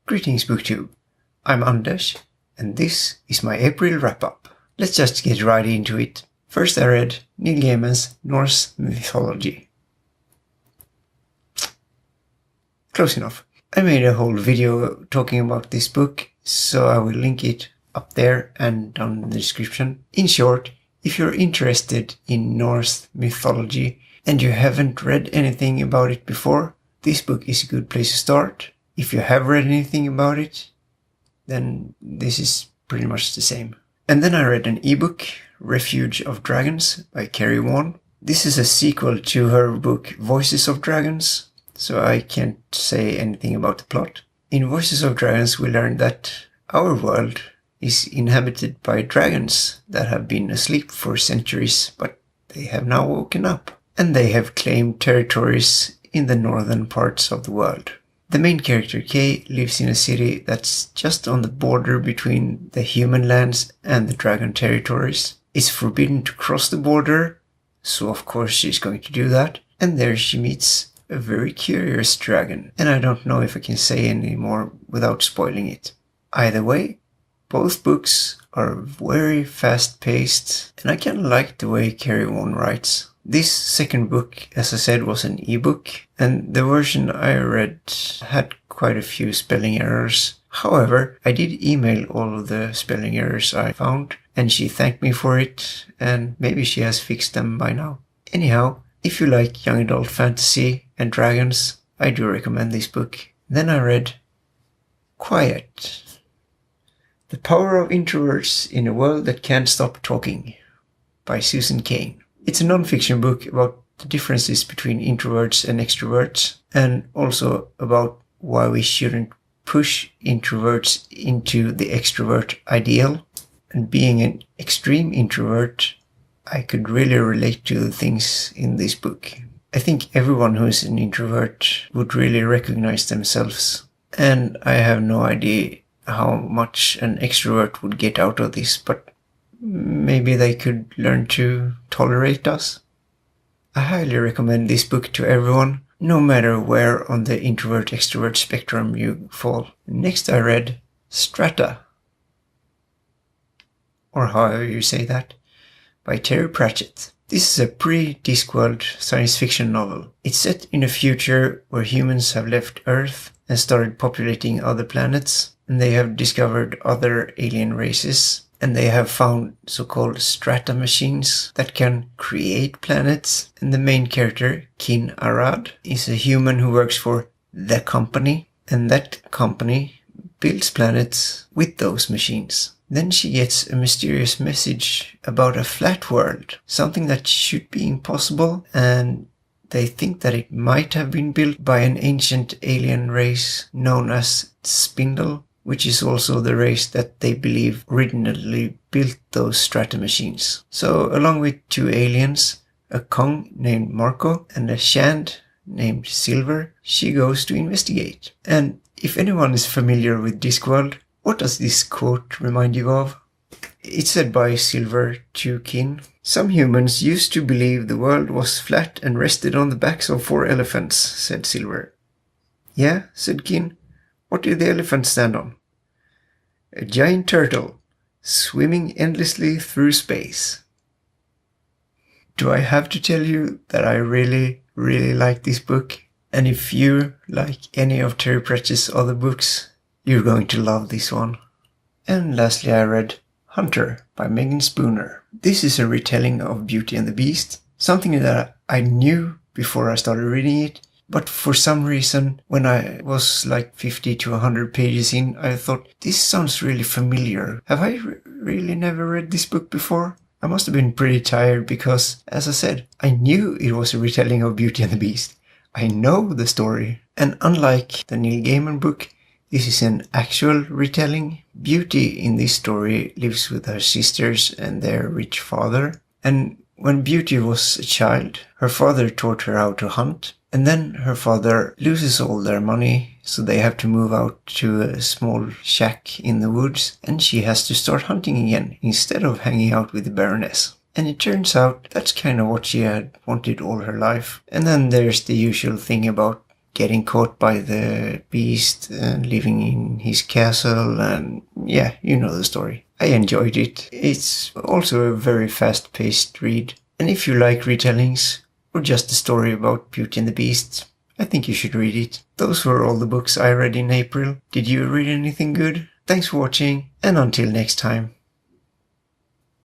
Greetings BookTube, I'm Anders, and this is my April wrap-up. Let's just get right into it. First I read Neil Gaiman's Norse Mythology. Close enough. I made a whole video talking about this book, so I will link it up there and down in the description. In short, if you're interested in Norse mythology and you haven't read anything about it before, this book is a good place to start. If you have read anything about it, then this is pretty much the same. And then I read an ebook, Refuge of Dragons by Carrie Vaughan. This is a sequel to her book Voices of Dragons, so I can't say anything about the plot. In Voices of Dragons we learn that our world is inhabited by dragons that have been asleep for centuries, but they have now woken up, and they have claimed territories in the northern parts of the world. The main character, Kay, lives in a city that's just on the border between the human lands and the dragon territories. It's forbidden to cross the border, so of course she's going to do that. And there she meets a very curious dragon. And I don't know if I can say any more without spoiling it. Either way, both books are very fast-paced, and I kind of like the way Carrie Vaughan writes. This second book, as I said, was an ebook, and the version I read had quite a few spelling errors. However, I did email all of the spelling errors I found, and she thanked me for it, and maybe she has fixed them by now. Anyhow, if you like young adult fantasy and dragons, I do recommend this book. Then I read Quiet. The Power of Introverts in a World That Can't Stop Talking by Susan Cain. It's a non-fiction book about the differences between introverts and extroverts, and also about why we shouldn't push introverts into the extrovert ideal. And being an extreme introvert, I could really relate to the things in this book. I think everyone who is an introvert would really recognize themselves, and I have no idea how much an extrovert would get out of this, but maybe they could learn to tolerate us. I highly recommend this book to everyone, no matter where on the introvert-extrovert spectrum you fall. Next I read Strata, or however you say that, by Terry Pratchett. This is a pre-Discworld science fiction novel. It's set in a future where humans have left Earth and started populating other planets, and they have discovered other alien races. And they have found so-called strata machines that can create planets. And the main character, Kin Arad, is a human who works for the company. And that company builds planets with those machines. Then she gets a mysterious message about a flat world, something that should be impossible. And they think that it might have been built by an ancient alien race known as Spindle, which is also the race that they believe originally built those strata machines. So along with two aliens, a Kong named Marco and a Shand named Silver, she goes to investigate. And if anyone is familiar with Discworld, what does this quote remind you of? It's said by Silver to Kin. Some humans used to believe the world was flat and rested on the backs of 4 elephants, said Silver. Yeah, said Kin. What did the elephant stand on? A giant turtle, swimming endlessly through space. Do I have to tell you that I really like this book? And if you like any of Terry Pratchett's other books, you're going to love this one. And lastly I read Hunter by Megan Spooner. This is a retelling of Beauty and the Beast, something that I knew before I started reading it. But for some reason, when I was like 50 to 100 pages in, I thought, this sounds really familiar. Have I really never read this book before? I must have been pretty tired because, as I said, I knew it was a retelling of Beauty and the Beast. I know the story. And unlike the Neil Gaiman book, this is an actual retelling. Beauty in this story lives with her sisters and their rich father. And when Beauty was a child, her father taught her how to hunt. And then her father loses all their money, so they have to move out to a small shack in the woods, and she has to start hunting again, instead of hanging out with the Baroness. And it turns out that's kind of what she had wanted all her life. And then there's the usual thing about getting caught by the beast and living in his castle, and yeah, you know the story. I enjoyed it. It's also a very fast-paced read, and if you like retellings or just a story about Beauty and the Beast, I think you should read it. Those were all the books I read in April. Did you read anything good? Thanks for watching, and until next time.